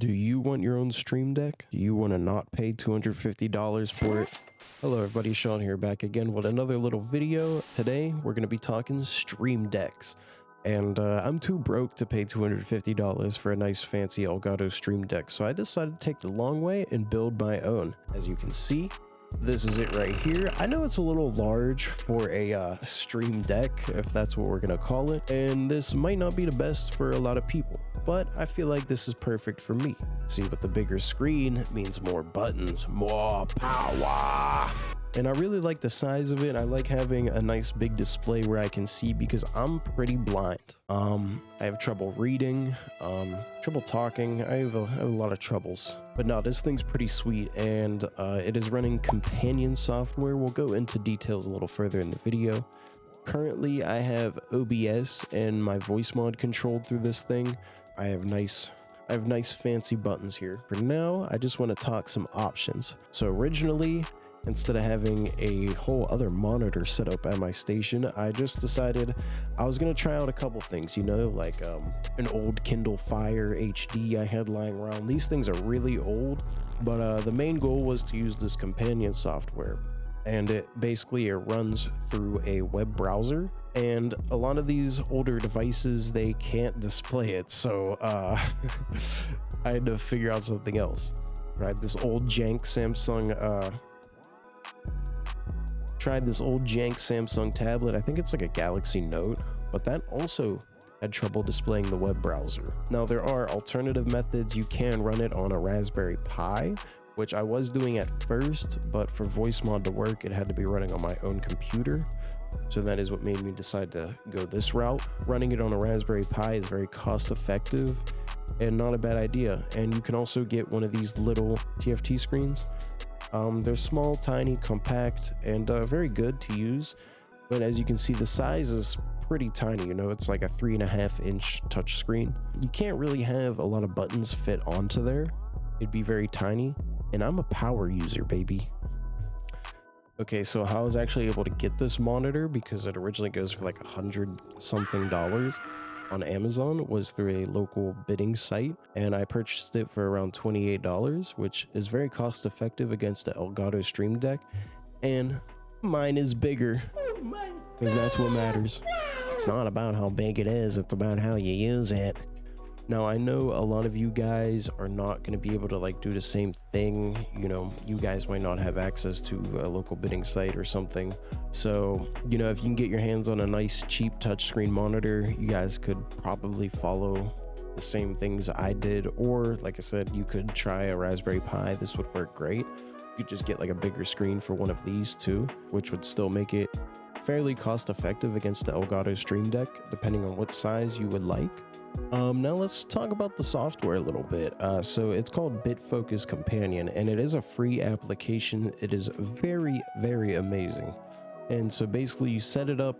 Do you want your own stream deck? Do you want to not pay $250 for it? Hello everybody, Sean here, back again with another little video. Today we're going to be talking stream decks. And I'm too broke to pay $250 for a nice fancy Elgato stream deck, so I decided to take the long way and build my own. As you can see, this is it right here. I know it's a little large for a stream deck, if that's what we're gonna call it, and this might not be the best for a lot of people, but I feel like this is perfect for me. See, with the bigger screen means more buttons, more power. And I really like the size of it. I like having a nice big display where I can see because I'm pretty blind. I have trouble reading, trouble talking. I have a lot of troubles. But no, this thing's pretty sweet, and it is running companion software. We'll go into details a little further in the video. Currently, I have OBS and my voice mod controlled through this thing. I have nice fancy buttons here. For now, I just want to talk some options. So originally, instead of having a whole other monitor set up at my station, I just decided I was going to try out a couple things, you know, like an old Kindle Fire HD I had lying around. These things are really old, but the main goal was to use this companion software. And it runs through a web browser, and a lot of these older devices, they can't display it, so I had to figure out something else. Right, this old jank Samsung tried this old jank Samsung tablet. I think it's like a Galaxy Note, but that also had trouble displaying the web browser. Now, there are alternative methods. You can run it on a Raspberry Pi, which I was doing at first, but for voice mod to work, it had to be running on my own computer. So that is what made me decide to go this route. Running it on a Raspberry Pi is very cost effective and not a bad idea. And you can also get one of these little TFT screens. They're small, tiny, compact, and very good to use. But as you can see, the size is pretty tiny. You know, it's like a 3.5-inch touch screen. You can't really have a lot of buttons fit onto there. It'd be very tiny. And I'm a power user, baby. Okay, so how I was actually able to get this monitor, because it originally goes for like $100-something on Amazon, was through a local bidding site, and I purchased it for around $28, which is very cost effective against the Elgato Stream Deck, and mine is bigger, because that's what matters. It's not about how big it is, it's about how you use it. Now, I know a lot of you guys are not going to be able to like do the same thing. You know, you guys might not have access to a local bidding site or something. So, you know, if you can get your hands on a nice cheap touchscreen monitor, you guys could probably follow the same things I did. Or like I said, you could try a Raspberry Pi. This would work great. You could just get like a bigger screen for one of these too, which would still make it fairly cost effective against the Elgato Stream Deck, depending on what size you would like. Now let's talk about the software a little bit. So it's called Bitfocus Companion, and it is a free application. It is very, very amazing. And so basically you set it up,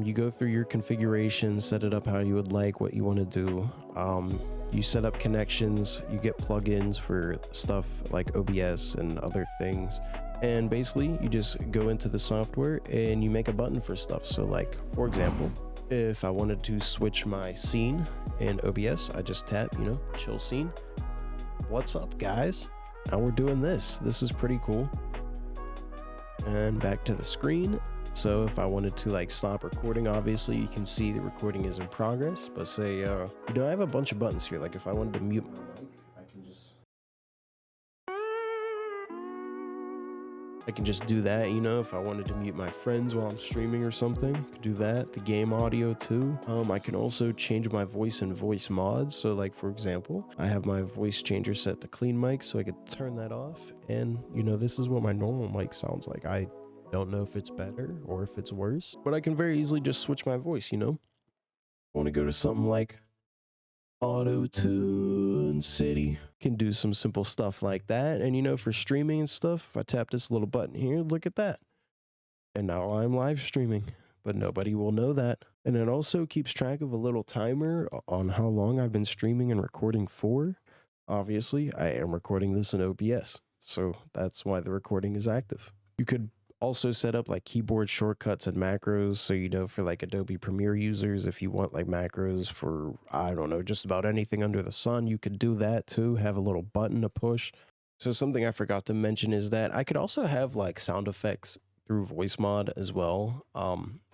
you go through your configuration, set it up how you would like, what you want to do. You set up connections, you get plugins for stuff like OBS and other things. And basically you just go into the software and you make a button for stuff. So like, for example, if I wanted to switch my scene in OBS, I just tap, you know, chill scene. What's up, guys? Now we're doing this. This is pretty cool. And back to the screen. So if I wanted to like stop recording, obviously you can see the recording is in progress. But say, you know, I have a bunch of buttons here. Like if I wanted to mute my mic, I can just do that. You know, if I wanted to mute my friends while I'm streaming or something, I could do that. The game audio too. I can also change my voice in voice mods. So like, for example, I have my voice changer set to clean mic, so I could turn that off. And you know, this is what my normal mic sounds like. I don't know if it's better or if it's worse, but I can very easily just switch my voice, you know. I want to go to something like Auto Tune City. Can do some simple stuff like that. And you know, for streaming and stuff, if I tap this little button here, look at that. And now I'm live streaming, but nobody will know that. And it also keeps track of a little timer on how long I've been streaming and recording for. Obviously, I am recording this in OBS, so that's why the recording is active. You could also set up like keyboard shortcuts and macros. So, you know, for like Adobe Premiere users, if you want like macros for, I don't know, just about anything under the sun, you could do that too. Have a little button to push. So something I forgot to mention is that I could also have like sound effects through voice mod as well.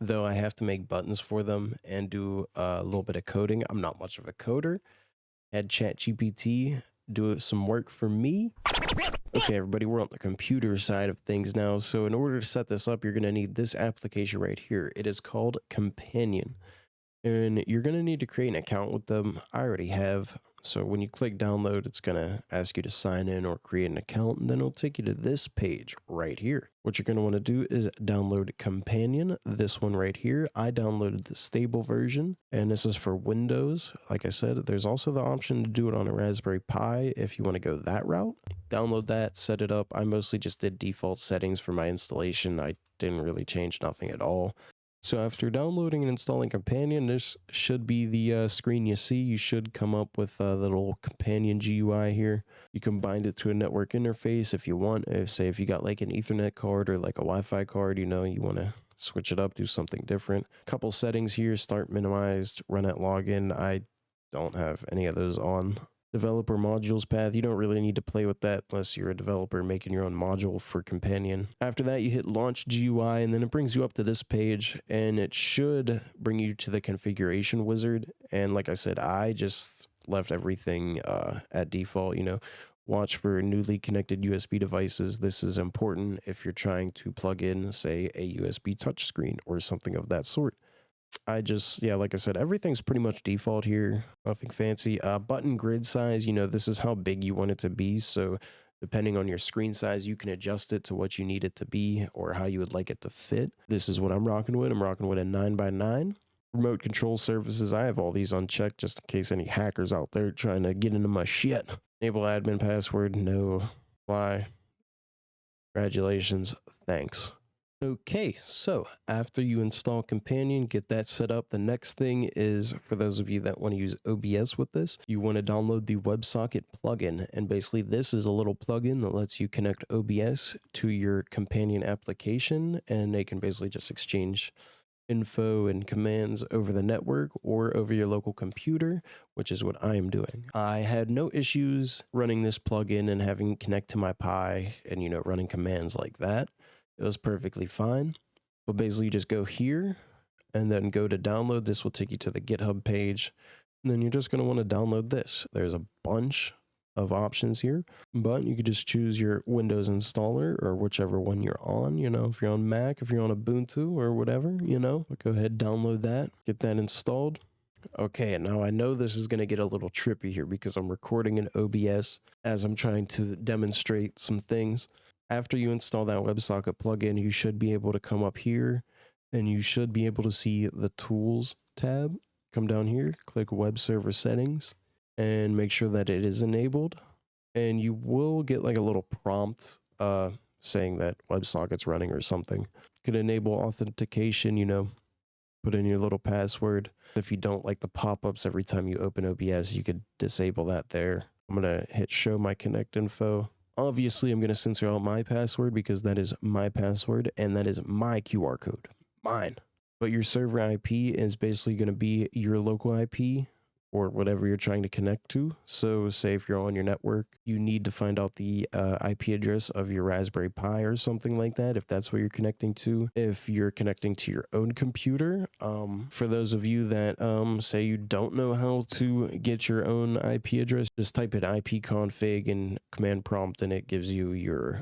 Though I have to make buttons for them and do a little bit of coding. I'm not much of a coder. Had ChatGPT do some work for me. Okay, everybody, we're on the computer side of things now. So in order to set this up, you're going to need this application right here. It is called Companion. And you're going to need to create an account with them. I already have. So when you click download, it's going to ask you to sign in or create an account, and then it'll take you to this page right here. What you're going to want to do is download Companion, this one right here. I downloaded the stable version, and this is for Windows. Like I said, there's also the option to do it on a Raspberry Pi if you want to go that route. Download that, set it up. I mostly just did default settings for my installation. I didn't really change nothing at all. So after downloading and installing Companion, this should be the screen you see. You should come up with the little Companion GUI here. You can bind it to a network interface if you want. Say if you got like an Ethernet card or like a Wi-Fi card, you know, you want to switch it up, do something different. Couple settings here: start minimized, run at login. I don't have any of those on. Developer modules path, you don't really need to play with that unless you're a developer making your own module for Companion. After that, you hit launch GUI, and then it brings you up to this page, and it should bring you to the configuration wizard. And like I said, I just left everything at default. You know, watch for newly connected USB devices. This is important if you're trying to plug in, say, a USB touchscreen or something of that sort. Yeah, like I said, everything's pretty much default here. Nothing fancy. Button grid size, you know, this is how big you want it to be. So depending on your screen size, you can adjust it to what you need it to be or how you would like it to fit. This is what I'm rocking with. I'm rocking with a 9x9. Remote control services, I have all these unchecked just in case any hackers out there trying to get into my shit. Enable admin password, no. Why? Congratulations. Thanks. Okay, so after you install Companion, get that set up, the next thing is, for those of you that want to use OBS with this, you want to download the WebSocket plugin. And basically this is a little plugin that lets you connect OBS to your Companion application, and they can basically just exchange info and commands over the network or over your local computer, which is what I am doing. I had no issues running this plugin and having it connect to my Pi and, you know, running commands like that. It was perfectly fine. But basically you just go here and then go to download. This will take you to the GitHub page. And then you're just going to want to download this. There's a bunch of options here, but you could just choose your Windows installer or whichever one you're on. You know, if you're on Mac, if you're on Ubuntu or whatever, you know, go ahead, download that, get that installed. Okay, and now I know this is going to get a little trippy here because I'm recording in OBS as I'm trying to demonstrate some things. After you install that WebSocket plugin, you should be able to come up here and you should be able to see the Tools tab. Come down here, click Web Server Settings, and make sure that it is enabled. And you will get like a little prompt saying that WebSocket's running or something. You can enable authentication, you know, put in your little password. If you don't like the pop-ups every time you open OBS, you could disable that there. I'm going to hit show my connect info. Obviously, I'm going to censor out my password because that is my password and that is my QR code, mine. But your server IP is basically going to be your local IP or whatever you're trying to connect to. So say if you're on your network, you need to find out the IP address of your Raspberry Pi or something like that, if that's what you're connecting to. If you're connecting to your own computer, for those of you that say you don't know how to get your own IP address, just type in ipconfig in command prompt and it gives you your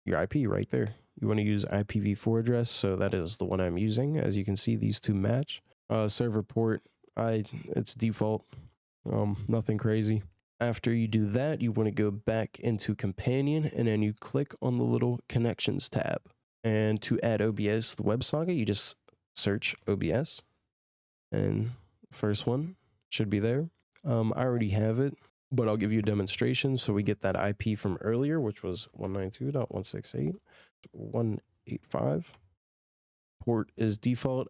IP right there. You want to use IPv4 address, so that is the one I'm using. As you can see, these two match. Server port, it's default, nothing crazy. After you do that, you want to go back into Companion and then you click on the little connections tab. And to add OBS to the WebSocket, you just search OBS and first one should be there. I already have it, but I'll give you a demonstration. So we get that IP from earlier, which was 192.168.185. Port is default,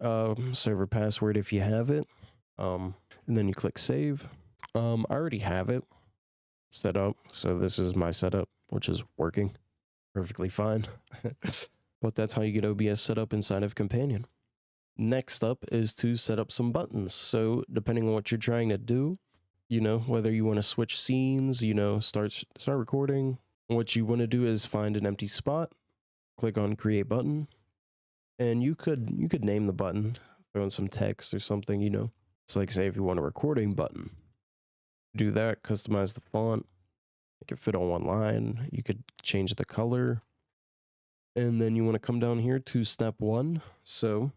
server password if you have it. And then you click save. I already have it set up, so this is my setup, which is working perfectly fine. But that's how you get OBS set up inside of Companion. Next up is to set up some buttons. So depending on what you're trying to do, you know, whether you want to switch scenes, you know, start recording, what you want to do is find an empty spot, click on create button, and you could name the button, throw in some text or something, you know. It's like, say if you want a recording button, do that, customize the font, make it fit on one line. You could change the color. And then you want to come down here to step 1. So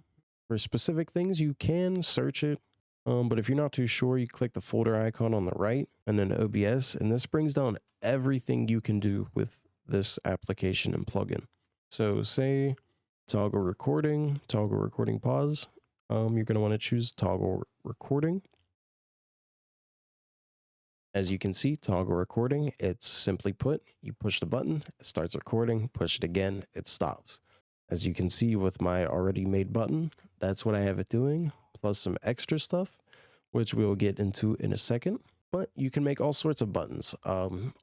for specific things, you can search it. But if you're not too sure, you click the folder icon on the right and then OBS. And this brings down everything you can do with this application and plugin. So say toggle recording pause. You're going to want to choose toggle recording. As you can see, toggle recording, it's simply put, you push the button, it starts recording, push it again, it stops. As you can see with my already made button, that's what I have it doing, plus some extra stuff, which we'll get into in a second. But you can make all sorts of buttons.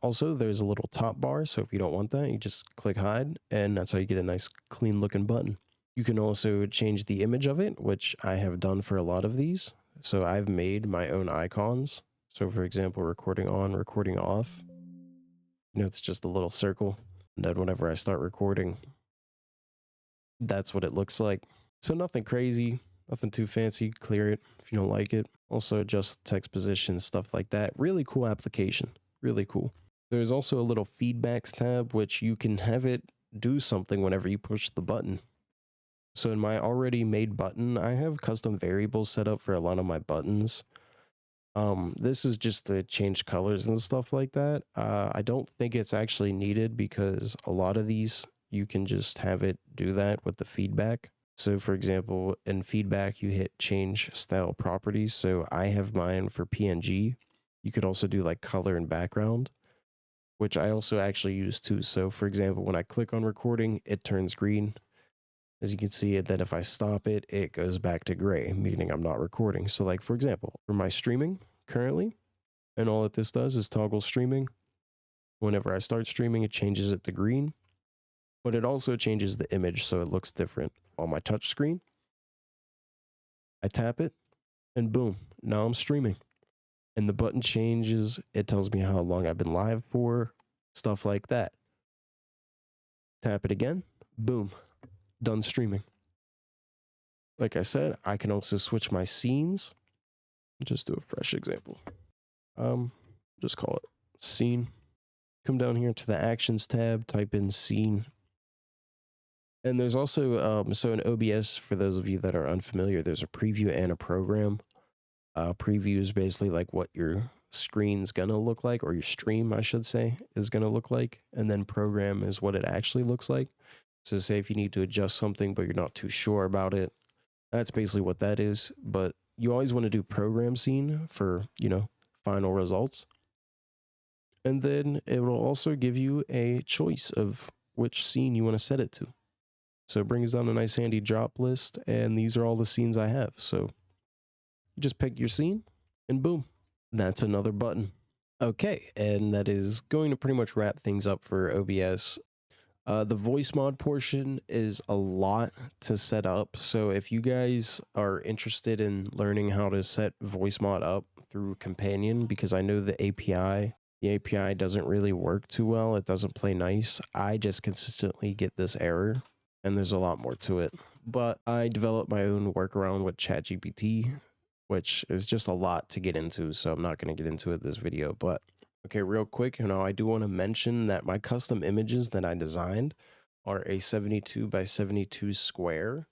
Also, there's a little top bar, so if you don't want that, you just click hide, and that's how you get a nice clean looking button. You can also change the image of it, which I have done for a lot of these. So I've made my own icons. So for example, recording on, recording off, you know, it's just a little circle. And then whenever I start recording, that's what it looks like. So nothing crazy, nothing too fancy. Clear it if you don't like it. Also adjust text position, stuff like that. Really cool application, really cool. There's also a little feedbacks tab, which you can have it do something whenever you push the button. So in my already made button, I have custom variables set up for a lot of my buttons. This is just to change colors and stuff like that. I don't think it's actually needed because a lot of these, you can just have it do that with the feedback. So for example, in feedback, you hit change style properties. So I have mine for PNG. You could also do like color and background, which I also actually use too. So for example, when I click on recording, it turns green. As you can see, that if I stop it, it goes back to gray, meaning I'm not recording. So like, for example, for my streaming currently, and all that this does is toggle streaming. Whenever I start streaming, it changes it to green, but it also changes the image so it looks different. On my touch screen, I tap it, and boom, now I'm streaming. And the button changes, it tells me how long I've been live for, stuff like that. Tap it again, boom. Done streaming. Like I said, I can also switch my scenes. Just do a fresh example. Just call it scene. Come down here to the actions tab, type in scene. And there's also, so in OBS, for those of you that are unfamiliar, there's a preview and a program. Preview is basically like what your screen's gonna look like, or your stream, I should say, is gonna look like. And then program is what it actually looks like. So say if you need to adjust something, but you're not too sure about it, that's basically what that is. But you always want to do program scene for, you know, final results. And then it will also give you a choice of which scene you want to set it to. So it brings down a nice handy drop list, and these are all the scenes I have. So you just pick your scene, and boom, that's another button. Okay, and that is going to pretty much wrap things up for OBS. The voice mod portion is a lot to set up. So if you guys are interested in learning how to set voice mod up through Companion, because I know the API doesn't really work too well. It doesn't play nice. I just consistently get this error, and there's a lot more to it. But I developed my own workaround with ChatGPT, which is just a lot to get into. So I'm not going to get into it this video, but okay, real quick, you know, I do want to mention that my custom images that I designed are a 72 by 72 square.